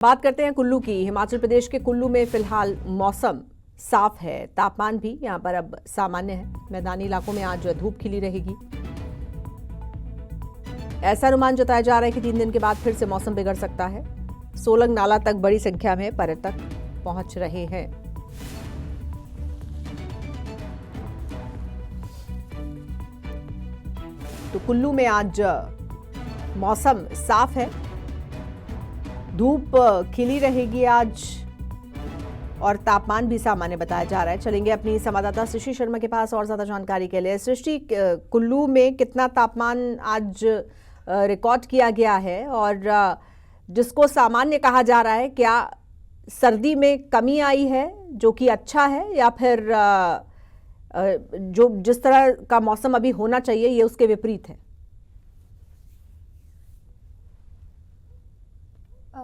बात करते हैं कुल्लू की। हिमाचल प्रदेश के कुल्लू में फिलहाल मौसम साफ है, तापमान भी यहां पर अब सामान्य है। मैदानी इलाकों में आज धूप खिली रहेगी। ऐसा अनुमान जताया जा रहा है कि 3 दिन के बाद फिर से मौसम बिगड़ सकता है। सोलंग नाला तक बड़ी संख्या में पर्यटक पहुंच रहे हैं। तो कुल्लू में आज मौसम साफ है, धूप खिली रहेगी आज और तापमान भी सामान्य बताया जा रहा है। चलेंगे अपनी संवाददाता सृष्टि शर्मा के पास और ज्यादा जानकारी के लिए। सृष्टि, कुल्लू में कितना तापमान आज रिकॉर्ड किया गया है और जिसको सामान्य कहा जा रहा है, क्या सर्दी में कमी आई है जो कि अच्छा है, या फिर जो जिस तरह का मौसम अभी होना चाहिए ये उसके विपरीत है?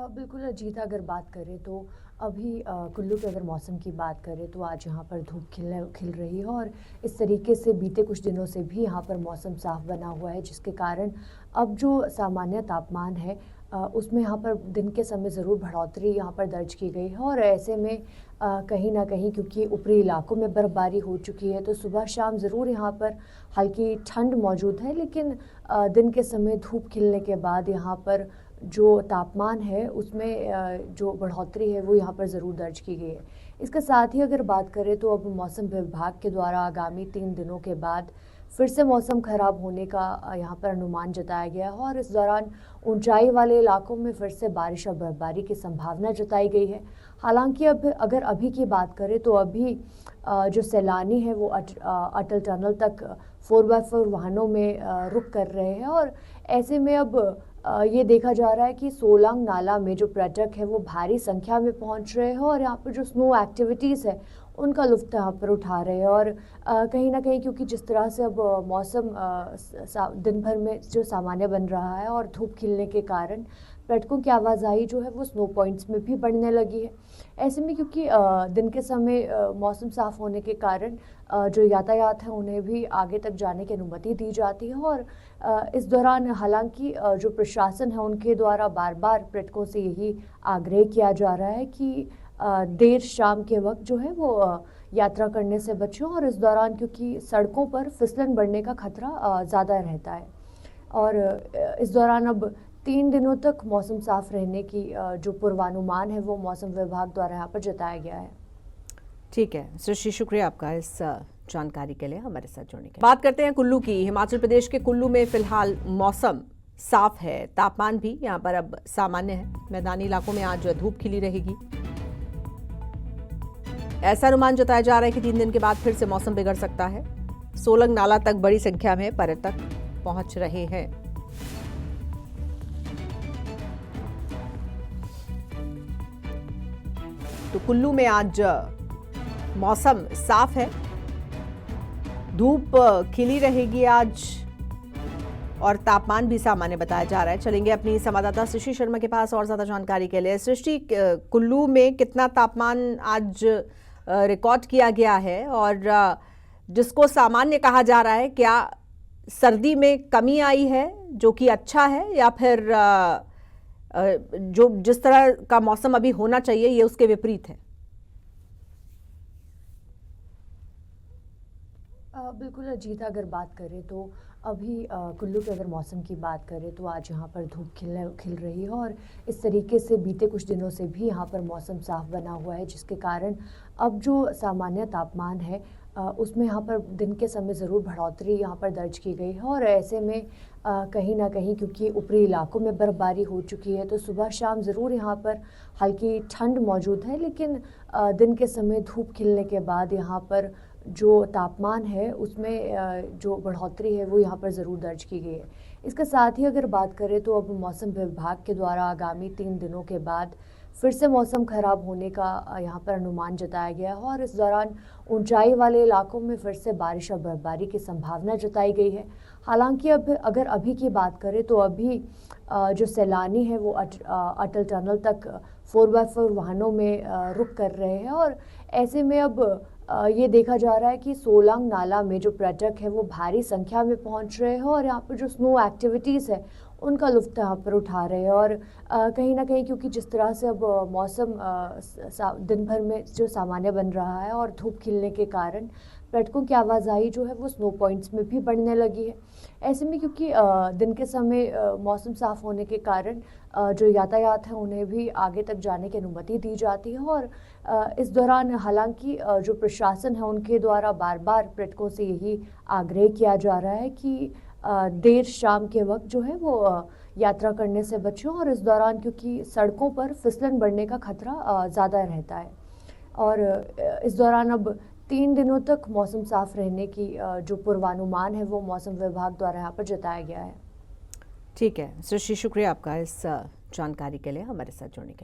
बिल्कुल अजीत, अगर बात करें तो अभी कुल्लू के अगर मौसम की बात करें तो आज यहाँ पर धूप खिल रही है और इस तरीके से बीते कुछ दिनों से भी यहाँ पर मौसम साफ बना हुआ है, जिसके कारण अब जो सामान्य तापमान है उसमें यहाँ पर दिन के समय ज़रूर बढ़ोतरी यहाँ पर दर्ज की गई है। और ऐसे में कहीं ना कहीं क्योंकि ऊपरी इलाकों में बर्फबारी हो चुकी है तो सुबह शाम ज़रूर यहाँ पर हल्की ठंड मौजूद है, लेकिन दिन के समय धूप खिलने के बाद यहाँ पर जो तापमान है उसमें जो बढ़ोतरी है वो यहाँ पर ज़रूर दर्ज की गई है। इसके साथ ही अगर बात करें तो अब मौसम विभाग के द्वारा आगामी 3 दिनों के बाद फिर से मौसम खराब होने का यहाँ पर अनुमान जताया गया है और इस दौरान ऊंचाई वाले इलाकों में फिर से बारिश और बर्फबारी की संभावना जताई गई है। हालांकि अब अगर अभी की बात करें तो अभी जो सैलानी है वो अटल टनल तक 4x4 वाहनों में रुक कर रहे हैं और ऐसे में अब ये देखा जा रहा है कि सोलंग नाला में जो पर्यटक है वो भारी संख्या में पहुंच रहे हैं और यहाँ पर जो स्नो एक्टिविटीज़ है उनका लुत्फ़ यहाँ पर उठा रहे हैं। और कहीं ना कहीं क्योंकि जिस तरह से अब मौसम दिन भर में जो सामान्य बन रहा है और धूप खिलने के कारण पर्यटकों की आवाजाही जो है वो स्नो पॉइंट्स में भी बढ़ने लगी है। ऐसे में क्योंकि दिन के समय मौसम साफ होने के कारण जो यातायात है उन्हें भी आगे तक जाने की अनुमति दी जाती है और इस दौरान हालांकि जो प्रशासन है उनके द्वारा बार बार पर्यटकों से यही आग्रह किया जा रहा है कि देर शाम के वक्त जो है वो यात्रा करने से बचें और इस दौरान क्योंकि सड़कों पर फिसलन बढ़ने का खतरा ज़्यादा रहता है। और इस दौरान अब 3 दिनों तक मौसम साफ रहने की जो पूर्वानुमान है वो मौसम विभाग द्वारा यहाँ पर जताया गया है। ठीक है सृष्टि, शुक्रिया आपका इस जानकारी के लिए हमारे साथ जुड़ने के लिए। बात करते हैं कुल्लू की। हिमाचल प्रदेश के कुल्लू में फिलहाल मौसम साफ है, तापमान भी यहाँ पर अब सामान्य है। मैदानी इलाकों में आज धूप खिली रहेगी। ऐसा अनुमान जताया जा रहा है कि 3 दिन के बाद फिर से मौसम बिगड़ सकता है। सोलंग नाला तक बड़ी संख्या में पर्यटक पहुंच रहे हैं। तो कुल्लू में आज मौसम साफ है, धूप खिली रहेगी आज और तापमान भी सामान्य बताया जा रहा है। चलेंगे अपनी संवाददाता सृष्टि शर्मा के पास और ज्यादा जानकारी के लिए। सृष्टि, कुल्लू में कितना तापमान आज रिकॉर्ड किया गया है और जिसको सामान्य कहा जा रहा है, क्या सर्दी में कमी आई है जो कि अच्छा है, या फिर जो जिस तरह का मौसम अभी होना चाहिए ये उसके विपरीत है? बिल्कुल अजीत, अगर बात करें तो अभी कुल्लू के अगर मौसम की बात करें तो आज यहाँ पर धूप खिल रही है और इस तरीके से बीते कुछ दिनों से भी यहाँ पर मौसम साफ बना हुआ है, जिसके कारण अब जो सामान्य तापमान है उसमें यहाँ पर दिन के समय ज़रूर बढ़ोतरी यहाँ पर दर्ज की गई है और ऐसे में कहीं ना कहीं क्योंकि ऊपरी इलाकों में बर्फबारी हो चुकी है तो सुबह शाम ज़रूर यहाँ पर हल्की ठंड मौजूद है, लेकिन दिन के समय धूप खिलने के बाद यहाँ पर जो तापमान है उसमें जो बढ़ोतरी है वो यहाँ पर ज़रूर दर्ज की गई है। इसके साथ ही अगर बात करें तो अब मौसम विभाग के द्वारा आगामी 3 दिनों के बाद फिर से मौसम खराब होने का यहाँ पर अनुमान जताया गया है और इस दौरान ऊंचाई वाले इलाकों में फिर से बारिश और बर्फबारी की संभावना जताई गई है। हालांकि अब अगर अभी की बात करें तो अभी जो सैलानी है वो अटल टनल तक 4x4 वाहनों में रुक कर रहे हैं और ऐसे में अब ये देखा जा रहा है कि सोलंग नाला में जो पर्यटक है वो भारी संख्या में पहुंच रहे हैं और यहाँ पर जो स्नो एक्टिविटीज़ है उनका लुत्फ़ यहाँ पर उठा रहे हैं। और कहीं न कहीं क्योंकि जिस तरह से अब मौसम दिन भर में जो सामान्य बन रहा है और धूप खिलने के कारण पर्यटकों की आवाजाही जो है वो स्नो पॉइंट्स में भी बढ़ने लगी है। ऐसे में क्योंकि दिन के समय मौसम साफ़ होने के कारण जो यातायात है उन्हें भी आगे तक जाने की अनुमति दी जाती है। और इस दौरान हालांकि जो प्रशासन है उनके द्वारा बार-बार पर्यटकों से यही आग्रह किया जा रहा है कि देर शाम के वक्त जो है वो यात्रा करने से बचें। और इस दौरान क्योंकि सड़कों पर फिसलन बढ़ने का खतरा ज़्यादा रहता है। और इस दौरान अब 3 दिनों तक मौसम साफ रहने की जो पूर्वानुमान है वो मौसम विभाग द्वारा यहाँ पर जताया गया है। ठीक है सृष्टि, शुक्रिया आपका इस जानकारी के लिए हमारे साथ जुड़ने के लिए।